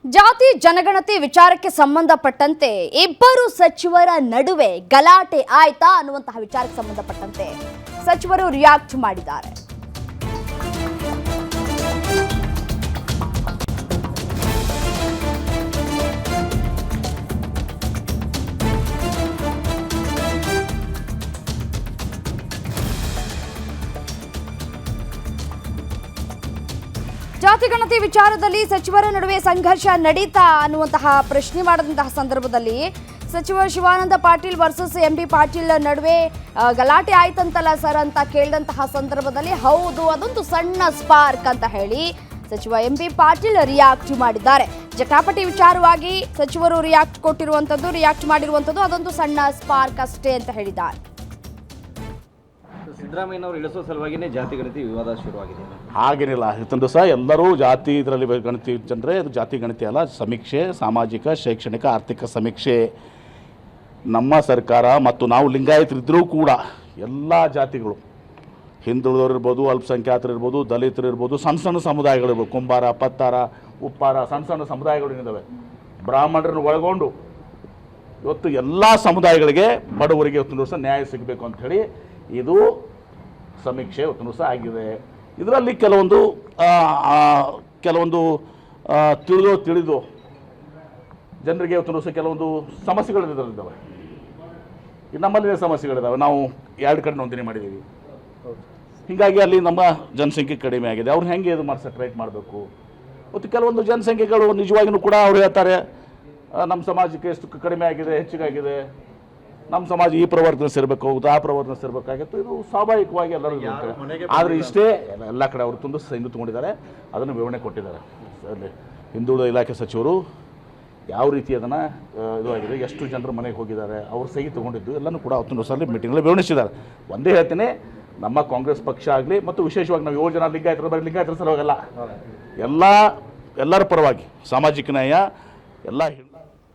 ಜಾತಿ ಜನಗಣತಿ ವಿಚಾರಕ್ಕೆ ಸಂಬಂಧಪಟ್ಟಂತೆ ಇಬ್ಬರು ಸಚಿವರ ನಡುವೆ ಗಲಾಟೆ ಆಯ್ತಾ ಅನ್ನುವಂತಹ ವಿಚಾರಕ್ಕೆ ಸಂಬಂಧಪಟ್ಟಂತೆ ಸಚಿವರು ರಿಯಾಕ್ಟ್ ಮಾಡಿದ್ದಾರೆ. ಜಾತಿ ಗಣತಿ ವಿಚಾರದಲ್ಲಿ ಸಚಿವರ ನಡುವೆ ಸಂಘರ್ಷ ನಡೀತಾ ಅನ್ನುವಂತಹ ಪ್ರಶ್ನೆ ಮಾಡಿದಂತಹ ಸಂದರ್ಭದಲ್ಲಿ ಸಚಿವ ಶಿವಾನಂದ ಪಾಟೀಲ್ ವರ್ಸಸ್ ಎಂಬಿ ಪಾಟೀಲ್ ನಡುವೆ ಗಲಾಟೆ ಆಯ್ತಂತಲ್ಲ ಸರ್ ಅಂತ ಕೇಳಿದಂತಹ ಸಂದರ್ಭದಲ್ಲಿ ಹೌದು ಅದೊಂದು ಸಣ್ಣ ಸ್ಪಾರ್ಕ್ ಅಂತ ಹೇಳಿ ಸಚಿವ ಎಂಬಿ ಪಾಟೀಲ್ ರಿಯಾಕ್ಟ್ ಮಾಡಿದ್ದಾರೆ. ಜಟಾಪಟಿ ವಿಚಾರವಾಗಿ ಸಚಿವರು ರಿಯಾಕ್ಟ್ ಮಾಡಿರುವಂಥದ್ದು ಅದೊಂದು ಸಣ್ಣ ಸ್ಪಾರ್ಕ್ ಅಷ್ಟೇ ಅಂತ ಹೇಳಿದ್ದಾರೆ. ಸಿದ್ದರಾಮಯ್ಯನವರು ಇಳಿಸೋ ಸಲುವಾಗಿನೇ ಜಾತಿ ಗಣತಿ ವಿವಾದ ಶುರುವಾಗಿದೆ. ಹಾಗೇನಿಲ್ಲ, ಇವತ್ತೊಂದು ಸಹ ಎಲ್ಲರೂ ಜಾತಿ ಇದರಲ್ಲಿ ಗಣತಿ ಅಂದರೆ ಅದು ಜಾತಿ ಗಣತಿ ಅಲ್ಲ, ಸಮೀಕ್ಷೆ, ಸಾಮಾಜಿಕ ಶೈಕ್ಷಣಿಕ ಆರ್ಥಿಕ ಸಮೀಕ್ಷೆ. ನಮ್ಮ ಸರ್ಕಾರ ಮತ್ತು ನಾವು ಲಿಂಗಾಯತರಿದ್ದರೂ ಕೂಡ ಎಲ್ಲ ಜಾತಿಗಳು, ಹಿಂದುಳಿದವರು ಇರ್ಬೋದು, ಅಲ್ಪಸಂಖ್ಯಾತರು ಇರ್ಬೋದು, ದಲಿತರು ಇರ್ಬೋದು, ಸಣ್ಣ ಸಣ್ಣ ಸಮುದಾಯಗಳಿರ್ಬೋದು, ಕುಂಬಾರ, ಪತ್ತಾರ, ಉಪ್ಪಾರ, ಸಣ್ಣ ಸಣ್ಣ ಸಮುದಾಯಗಳು ಏನಿದ್ದಾವೆ, ಬ್ರಾಹ್ಮಣರನ್ನು ಒಳಗೊಂಡು ಇವತ್ತು ಎಲ್ಲ ಸಮುದಾಯಗಳಿಗೆ ಬಡವರಿಗೆ ಇವತ್ತಿನ ದಿವಸ ನ್ಯಾಯ ಸಿಗಬೇಕು ಅಂಥೇಳಿ ಇದು ಸಮೀಕ್ಷೆ ಇವತ್ತಿನ ದಿವಸ ಆಗಿದೆ. ಇದರಲ್ಲಿ ಕೆಲವೊಂದು ತಿಳಿದು ಜನರಿಗೆ ಇವತ್ತಿನ ದಿವಸ ಕೆಲವೊಂದು ಸಮಸ್ಯೆಗಳು ಇದರಲ್ಲಿದ್ದಾವೆ. ನಮ್ಮಲ್ಲಿನ ಸಮಸ್ಯೆಗಳಿದ್ದಾವೆ, ನಾವು 2 ಕಡೆ ನೋಂದಣಿ ಮಾಡಿದ್ದೀವಿ. ಹೀಗಾಗಿ ಅಲ್ಲಿ ನಮ್ಮ ಜನಸಂಖ್ಯೆ ಕಡಿಮೆ ಆಗಿದೆ. ಅವ್ರು ಹೆಂಗೆ ಇದು ಟ್ರೈಟ್ ಮಾಡಬೇಕು. ಮತ್ತು ಕೆಲವೊಂದು ಜನಸಂಖ್ಯೆಗಳು ನಿಜವಾಗಿಯೂ ಕೂಡ ಅವ್ರು ಹೇಳ್ತಾರೆ ನಮ್ಮ ಸಮಾಜಕ್ಕೆ ಎಷ್ಟು ಕಡಿಮೆ ಆಗಿದೆ, ಹೆಚ್ಚಿಗಾಗಿದೆ, ನಮ್ಮ ಸಮಾಜ ಈ ಪ್ರವರ್ತನೆ ಸೇರಬೇಕಾಗುತ್ತೆ, ಆ ಪ್ರವರ್ತನೆ ಸೇರಬೇಕಾಗಿತ್ತು. ಇದು ಸ್ವಾಭಾವಿಕವಾಗಿ ಎಲ್ಲರೂ ಹೇಳ್ತಾರೆ. ಆದರೆ ಇಷ್ಟೇ ಎಲ್ಲ ಕಡೆ ಅವರು ತುಂಬ ಸೈನ್ಯ ತೊಗೊಂಡಿದ್ದಾರೆ, ಅದನ್ನು ವಿವರಣೆ ಕೊಟ್ಟಿದ್ದಾರೆ. ಅಲ್ಲಿ ಹಿಂದುಳಿದ ಇಲಾಖೆ ಸಚಿವರು ಯಾವ ರೀತಿ ಅದನ್ನು ಇದು ಆಗಿದೆ, ಎಷ್ಟು ಜನರು ಮನೆಗೆ ಹೋಗಿದ್ದಾರೆ, ಅವ್ರು ಸಹಿ ತೊಗೊಂಡಿದ್ದು ಎಲ್ಲನೂ ಕೂಡ ಅವತ್ತಿನ ಸಲ ಮೀಟಿಂಗಲ್ಲಿ ವಿವರಿಸಿದ್ದಾರೆ. ಒಂದೇ ಹೇಳ್ತೀನಿ, ನಮ್ಮ ಕಾಂಗ್ರೆಸ್ ಪಕ್ಷ ಆಗಲಿ ಮತ್ತು ವಿಶೇಷವಾಗಿ ನಾವು 7 ಜನ ಲಿಂಗಾಯತರ ಸಲುವಾಗಲ್ಲ, ಎಲ್ಲರ ಪರವಾಗಿ ಸಾಮಾಜಿಕ ನ್ಯಾಯ ಎಲ್ಲ